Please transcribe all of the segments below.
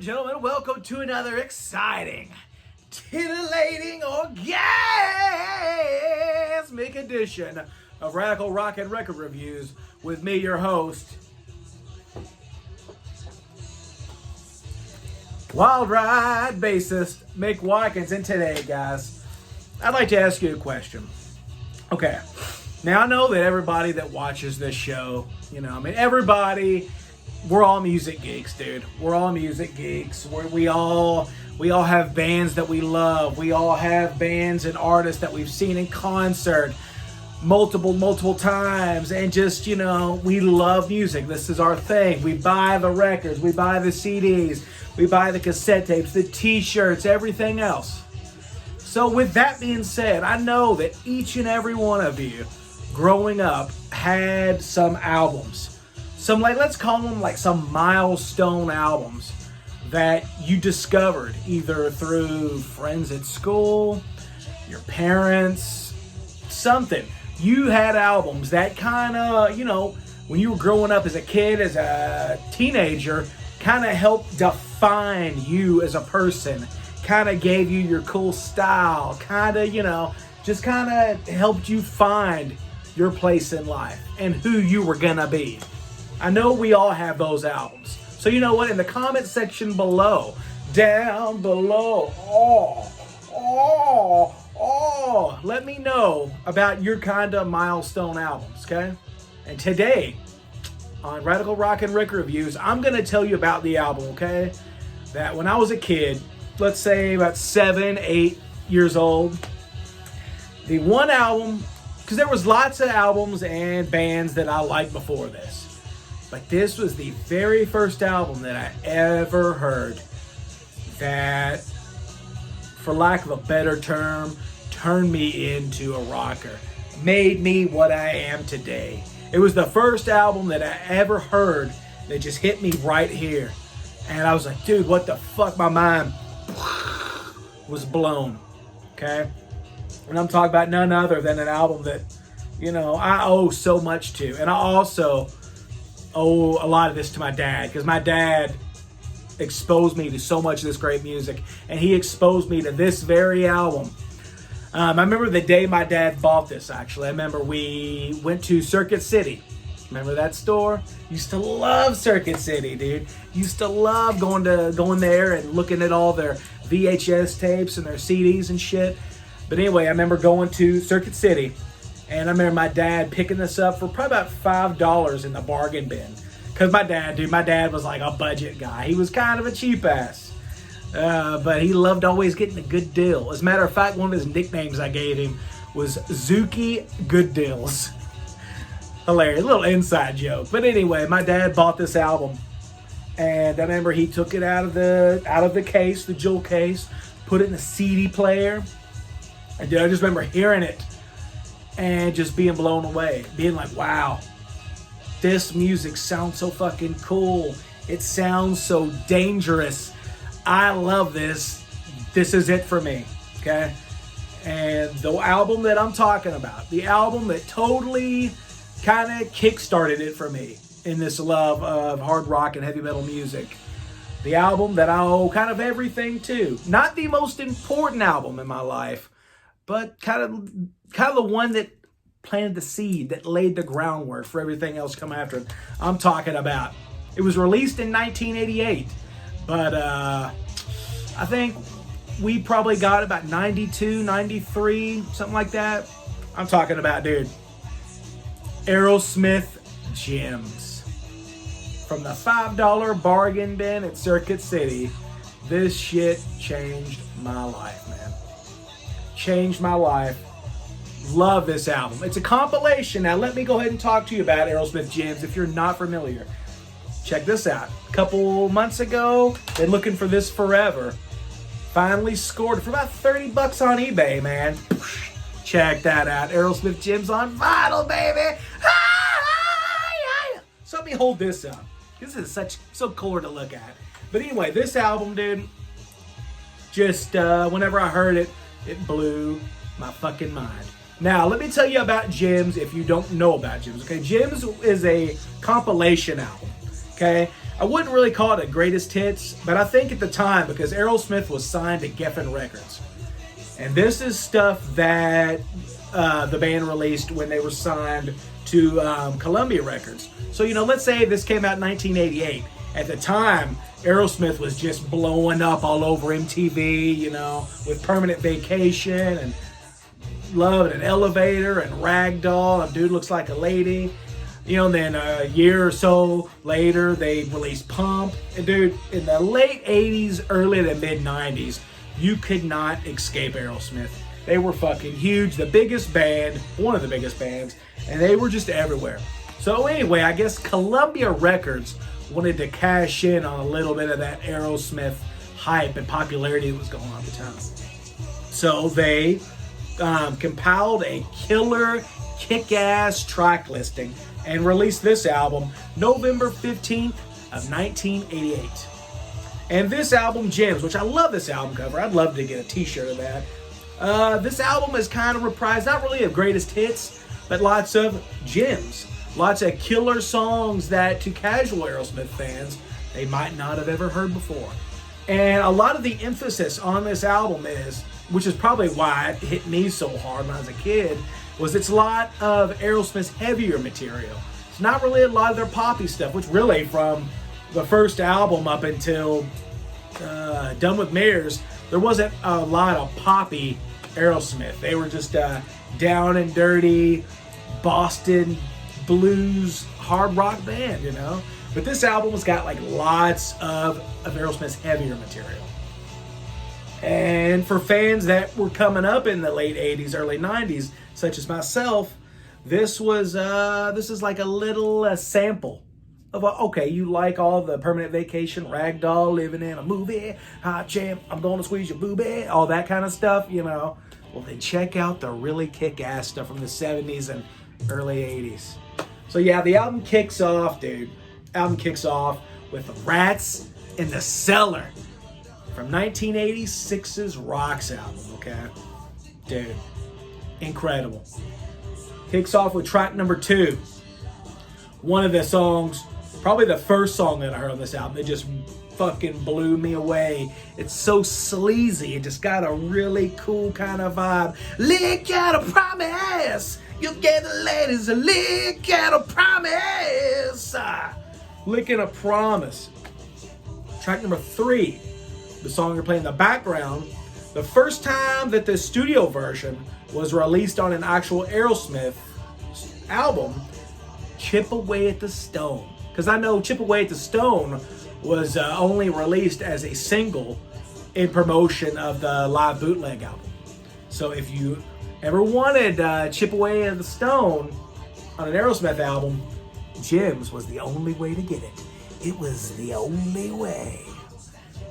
and gentlemen, welcome to another exciting, titillating, orgasmic edition of Radical Rock and Record Reviews with me, your host, Wild Ride bassist Mick Watkins. And today, guys, I'd like to ask you a question. Okay, now I know that everybody that watches this show, everybody, we're all music geeks, dude. We're all music geeks. We all have bands that we love. We all have bands and artists that we've seen in concert multiple times, and just, we love music. This is our thing. We buy the records, we buy the CDs, we buy the cassette tapes, the t-shirts, everything else. So with that being said, I know that each and every one of you growing up had some albums. Some, let's call them some milestone albums that you discovered either through friends at school, your parents, something. You had albums that kind of, when you were growing up as a kid, as a teenager, kind of helped define you as a person, kind of gave you your cool style, kind of, just kind of helped you find your place in life and who you were gonna be. I know we all have those albums. So you know what? In the comment section below, down below, let me know about your kind of milestone albums, okay? And today, on Radical Rock and Record Reviews, I'm going to tell you about the album, okay? That when I was a kid, let's say about 7, 8 years old, the one album, because there was lots of albums and bands that I liked before this. But this was the very first album that I ever heard that, for lack of a better term, turned me into a rocker. Made me what I am today. It was the first album that I ever heard that just hit me right here. And I was like, dude, what the fuck? My mind was blown. Okay? And I'm talking about none other than an album that, I owe so much to. And I also owe a lot of this to my dad, because my dad exposed me to so much of this great music, and he exposed me to this very album. I remember the day my dad bought this, actually. I remember we went to Circuit City. Remember that store? Used to love Circuit City, dude. Used to love going there and looking at all their VHS tapes and their CDs and shit. But anyway, I remember going to Circuit City, and I remember my dad picking this up for probably about $5 in the bargain bin. Because my dad was like a budget guy. He was kind of a cheap ass. But he loved always getting a good deal. As a matter of fact, one of his nicknames I gave him was Zuki Good Deals. Hilarious, little inside joke. But anyway, my dad bought this album, and I remember he took it out of the case, the jewel case, put it in the CD player, and dude, I just remember hearing it and just being blown away, being like, wow, this music sounds so fucking cool. It sounds so dangerous. I love this. This is it for me, okay? And the album that I'm talking about, the album that totally kind of kickstarted it for me in this love of hard rock and heavy metal music, the album that I owe kind of everything to. Not the most important album in my life, but kind of the one that planted the seed, that laid the groundwork for everything else come after it. I'm talking about, it was released in 1988, but I think we probably got about 92, 93, something like that. I'm talking about, dude, Aerosmith Gems. From the $5 bargain bin at Circuit City, this shit changed my life, man. Changed my life. Love this album. It's a compilation. Now let me go ahead and talk to you about Aerosmith Gems if you're not familiar. Check this out. A couple months ago, been looking for this forever. Finally scored for about $30 on eBay, man. Check that out. Aerosmith Gems on vinyl, baby. So let me hold this up. This is so cool to look at. But anyway, this album, dude, just whenever I heard it, it blew my fucking mind. Now, let me tell you about Gems if you don't know about Gems, okay? Gems is a compilation album, okay? I wouldn't really call it a greatest hits, but I think at the time, because Aerosmith was signed to Geffen Records. And this is stuff that the band released when they were signed to Columbia Records. So, let's say this came out in 1988. At the time, Aerosmith was just blowing up all over MTV, with Permanent Vacation and Love in an Elevator and Ragdoll and Dude Looks Like a Lady. And then a year or so later, they released Pump. And dude, in the late 80s, early to mid 90s, you could not escape Aerosmith. They were fucking huge, the biggest band, one of the biggest bands, and they were just everywhere. So anyway, I guess Columbia Records wanted to cash in on a little bit of that Aerosmith hype and popularity that was going on at the time. So they compiled a killer, kick-ass track listing and released this album November 15th of 1988. And this album, Gems, which I love this album cover. I'd love to get a t-shirt of that. This album is kind of reprised, not really of greatest hits, but lots of gems. Lots of killer songs that to casual Aerosmith fans, they might not have ever heard before. And a lot of the emphasis on this album is, which is probably why it hit me so hard when I was a kid, was it's a lot of Aerosmith's heavier material. It's not really a lot of their poppy stuff, which really from the first album up until Done With Mirrors, there wasn't a lot of poppy Aerosmith. They were just down and dirty Boston blues hard rock band, But this album has got like lots of Aerosmith's heavier material. And for fans that were coming up in the late 80s, early 90s, such as myself, this is like a little sample of okay, you like all the Permanent Vacation, Ragdoll, Living in a Movie, Hot Champ, I'm Gonna Squeeze Your Boobie, all that kind of stuff, Well, then check out the really kick-ass stuff from the 70s and early 80s. So yeah, the album kicks off, dude. Album kicks off with Rats in the Cellar from 1986's Rocks album, okay? Dude, incredible. Kicks off with track number 2. One of the songs, probably the first song that I heard on this album, it just fucking blew me away. It's so sleazy. It just got a really cool kind of vibe. Lick out a promise. You'll get the ladies a lick out a promise. Licking a promise. Track number 3. The song you're playing in the background. The first time that the studio version was released on an actual Aerosmith album, Chip Away at the Stone. Because I know Chip Away at the Stone was only released as a single in promotion of the live bootleg album. So if you ever wanted Chip Away at the Stone on an Aerosmith album, Gems was the only way to get it. It was the only way.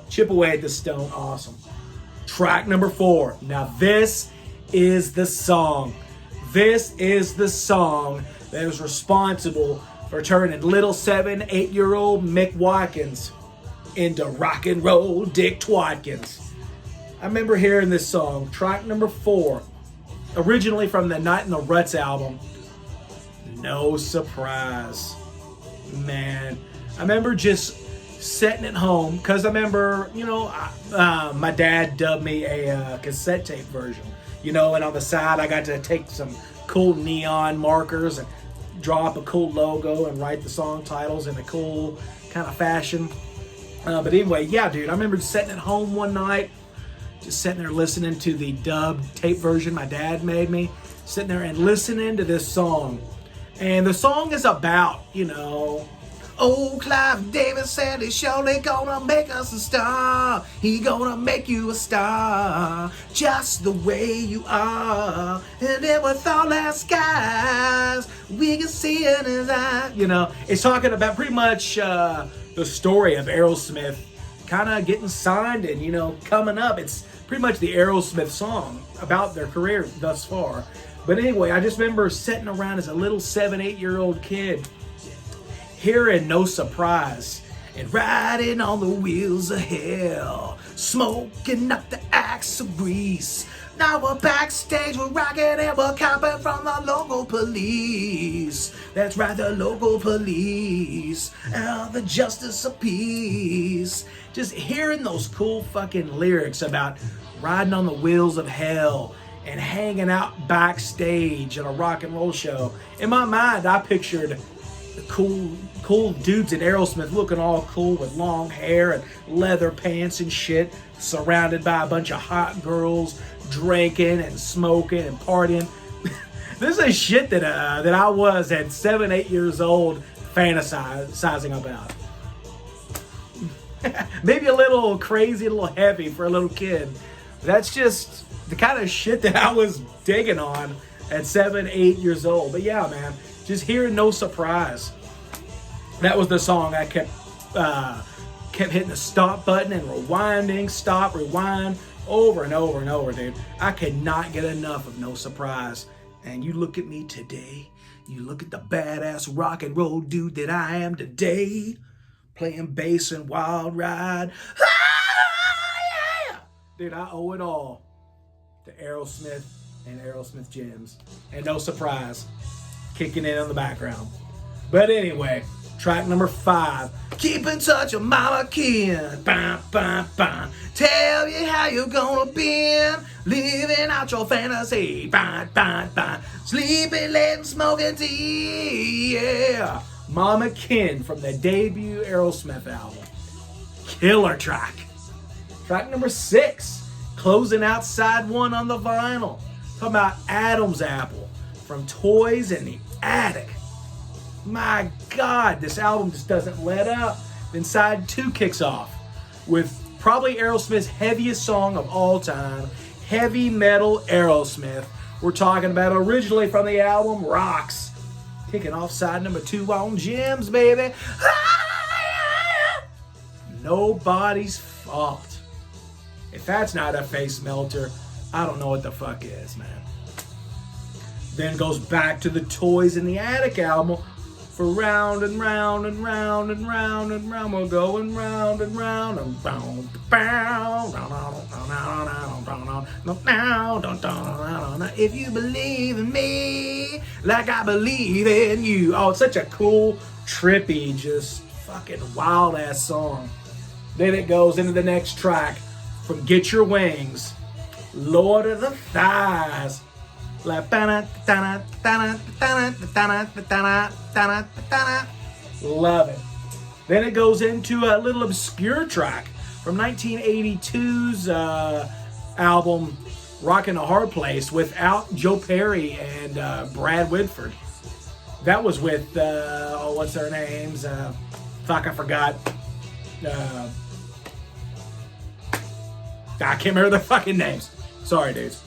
Chip Away at the Stone, awesome. Track number 4. Now this is the song. This is the song that is responsible for turning little 7-8-year-old Mick Watkins into rock and roll Dick Twatkins. I remember hearing this song, track number 4, originally from the Night in the Ruts album. No surprise. Man, I remember just sitting at home, because I remember, my dad dubbed me a cassette tape version, and on the side I got to take some cool neon markers and draw up a cool logo and write the song titles in a cool kind of fashion. But anyway, yeah, dude, I remember sitting at home one night, just sitting there listening to the dubbed tape version my dad made me, sitting there and listening to this song. And the song is about, old Clive Davis said he's surely gonna make us a star. He gonna make you a star, just the way you are. And then with all our skies, we can see it in his eyes. It's talking about pretty much the story of Aerosmith kind of getting signed and, coming up. It's pretty much the Aerosmith song about their career thus far. But anyway, I just remember sitting around as a little 7-8-year-old kid, hearing No Surprise and riding on the wheels of hell, smoking up the axle grease, Now we're backstage, we're rocking and we're copping from the local police. That's right, the local police. The justice of peace. Just hearing those cool fucking lyrics about riding on the wheels of hell and hanging out backstage at a rock and roll show. In my mind, I pictured the cool dudes in Aerosmith looking all cool with long hair and leather pants and shit, surrounded by a bunch of hot girls, drinking and smoking and partying. This is shit that I was at 7, 8 years old fantasizing about. Maybe a little crazy, a little heavy for a little kid. That's just the kind of shit that I was digging on at 7, 8 years old. But yeah, man, just hearing No Surprise. That was the song I kept hitting the stop button and rewinding, stop, rewind, over and over and over, dude. I could not get enough of No Surprise. And you look at me today, you look at the badass rock and roll dude that I am today, playing bass and Wild Ride. Ah, yeah! Dude, I owe it all to Aerosmith and Aerosmith Gems. And No Surprise, kicking in the background. But anyway, track number 5. Keep in touch with Mama Ken. Bah, bah, bah. Tell you how you're gonna be. Living out your fantasy. Bah, bah, bah. Sleeping late and smoking tea. Yeah. Mama Ken from the debut Aerosmith album. Killer track. Track number 6. Closing out side 1 on the vinyl. Talking about Adam's Apple from Toys in the Attic. My God, this album just doesn't let up. Then side 2 kicks off with probably Aerosmith's heaviest song of all time, Heavy Metal Aerosmith. We're talking about originally from the album Rocks. Kicking off side number 2 on Gems, baby. Nobody's Fault. If that's not a face melter, I don't know what the fuck is, man. Then goes back to the Toys in the Attic album for round and round and round and round and round. We're going round and round and round. If you believe in me like I believe in you. Oh, it's such a cool, trippy, just fucking wild ass song. Then it goes into the next track from Get Your Wings, Lord of the Thighs. Love it. Then it goes into a little obscure track from 1982's album Rockin' a Hard Place without Joe Perry and Brad Whitford. That was with, what's their names? Fuck, I forgot. I can't remember their fucking names. Sorry, dudes.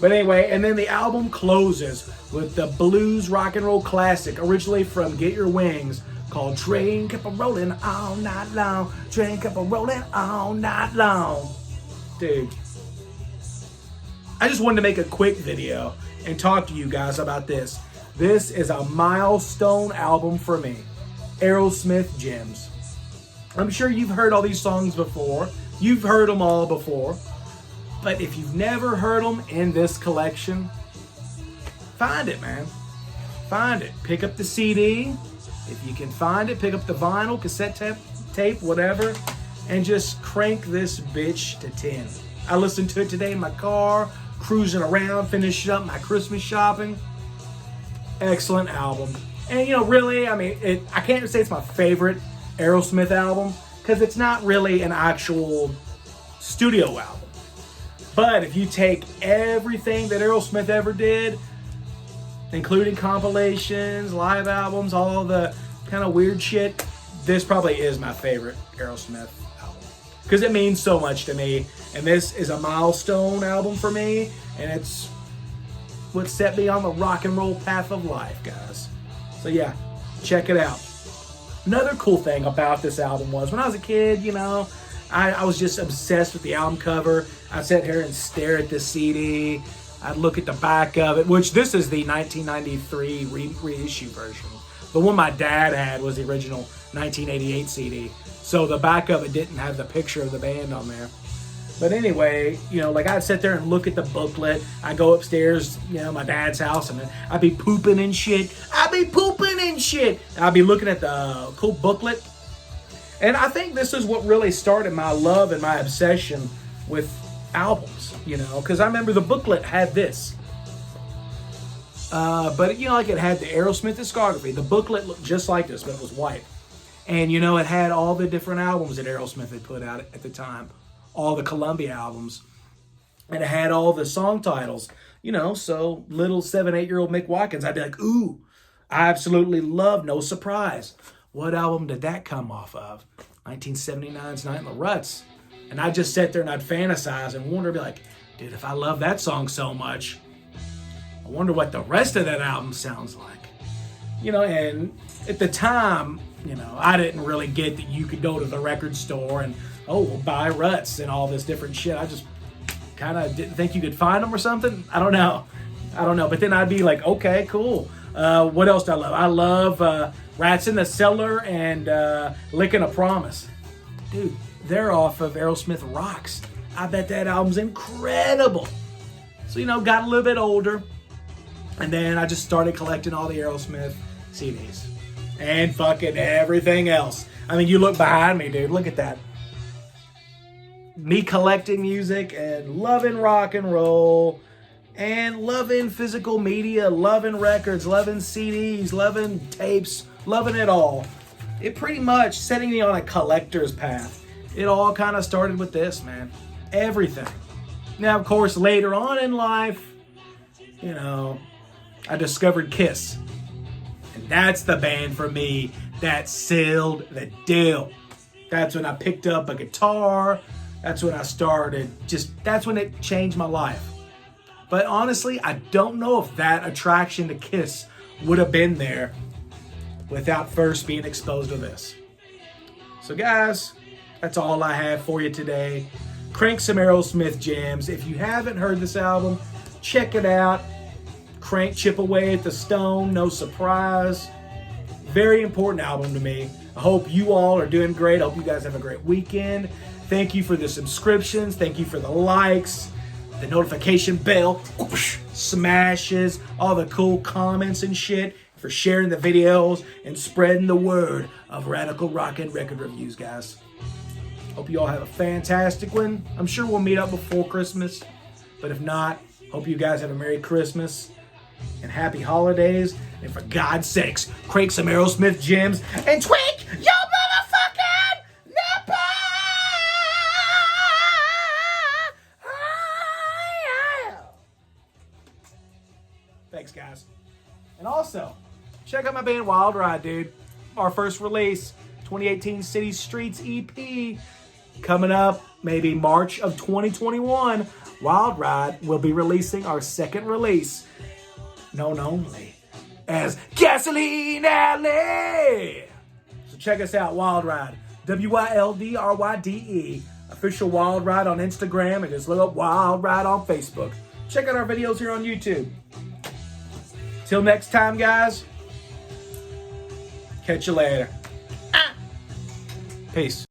But anyway, and then the album closes with the blues rock and roll classic, originally from Get Your Wings, called Train Kept a Rolling All Night Long. Train kept a rolling all night long. Dude, I just wanted to make a quick video and talk to you guys about this. This is a milestone album for me. Aerosmith Gems. I'm sure you've heard all these songs before. You've heard them all before. But if you've never heard them in this collection, find it, man. Find it. Pick up the CD. If you can find it, pick up the vinyl, cassette tape, whatever, and just crank this bitch to 10. I listened to it today in my car, cruising around, finishing up my Christmas shopping. Excellent album. And, really, I mean, I can't say it's my favorite Aerosmith album, because it's not really an actual studio album. But if you take everything that Aerosmith ever did, including compilations, live albums, all the kind of weird shit, this probably is my favorite Aerosmith album. Because it means so much to me. And this is a milestone album for me. And it's what set me on the rock and roll path of life, guys. So yeah, check it out. Another cool thing about this album was when I was a kid, I was just obsessed with the album cover. I'd sit here and stare at this CD. I'd look at the back of it, which this is the 1993 reissue version. The one my dad had was the original 1988 CD. So the back of it didn't have the picture of the band on there. But anyway, you know, like I'd sit there and look at the booklet. I go upstairs, you know, my dad's house, and I'd be pooping and shit. I'd be looking at the cool booklet. And I think this is what really started my love and my obsession with albums, you know, because I remember the booklet had this. But, you know, like it had the Aerosmith discography. The booklet looked just like this, but it was white. And, you know, it had all the different albums that Aerosmith had put out at the time. All the Columbia albums. And it had all the song titles. You know, so little 7-8-year-old Mick Watkins, I'd be like, ooh, I absolutely love No Surprise. What album did that come off of? 1979's Night in the Ruts. And I'd just sit there and I'd fantasize and wonder, be like, dude, if I love that song so much, I wonder what the rest of that album sounds like. You know, and at the time, you know, I didn't really get that you could go to the record store and, oh, we'll buy Ruts and all this different shit. I just kind of didn't think you could find them or something. I don't know. But then I'd be like, okay, cool. What else do I love? I love Rats in the Cellar and Licking a Promise. Dude, they're off of Aerosmith Rocks. I bet that album's incredible. So, you know, got a little bit older. And then I just started collecting all the Aerosmith CDs. And fucking everything else. I mean, you look behind me, dude. Look at that. Me collecting music and loving rock and roll. And loving physical media. Loving records. Loving CDs. Loving tapes. Loving it all. It pretty much setting me on a collector's path. It all kind of started with this, man. Everything. Now, of course, later on in life, you know, I discovered Kiss. And that's the band for me that sealed the deal. That's when I picked up a guitar. That's when I started. That's when it changed my life. But honestly, I don't know if that attraction to Kiss would have been there without first being exposed to this. So guys, that's all I have for you today. Crank some Aerosmith jams. If you haven't heard this album, check it out. Crank Chip Away at the Stone, No Surprise. Very important album to me. I hope you all are doing great. I hope you guys have a great weekend. Thank you for the subscriptions. Thank you for the likes, the notification bell, smashes, all the cool comments and shit, for sharing the videos and spreading the word of Radical Rock and Record Reviews, guys. Hope you all have a fantastic one. I'm sure we'll meet up before Christmas. But if not, hope you guys have a Merry Christmas and Happy Holidays. And for God's sakes, crank some Aerosmith gems and tweak your motherfucking nipple! Thanks, guys. And also, check out my band Wild Ride, dude. Our first release, 2018 City Streets EP. Coming up, maybe March of 2021, Wild Ride will be releasing our second release, known only as Gasoline Alley. So check us out, Wild Ride. WILDRYDE. Official Wild Ride on Instagram, and just look up Wild Ride on Facebook. Check out our videos here on YouTube. Till next time, guys. Catch you later. Peace.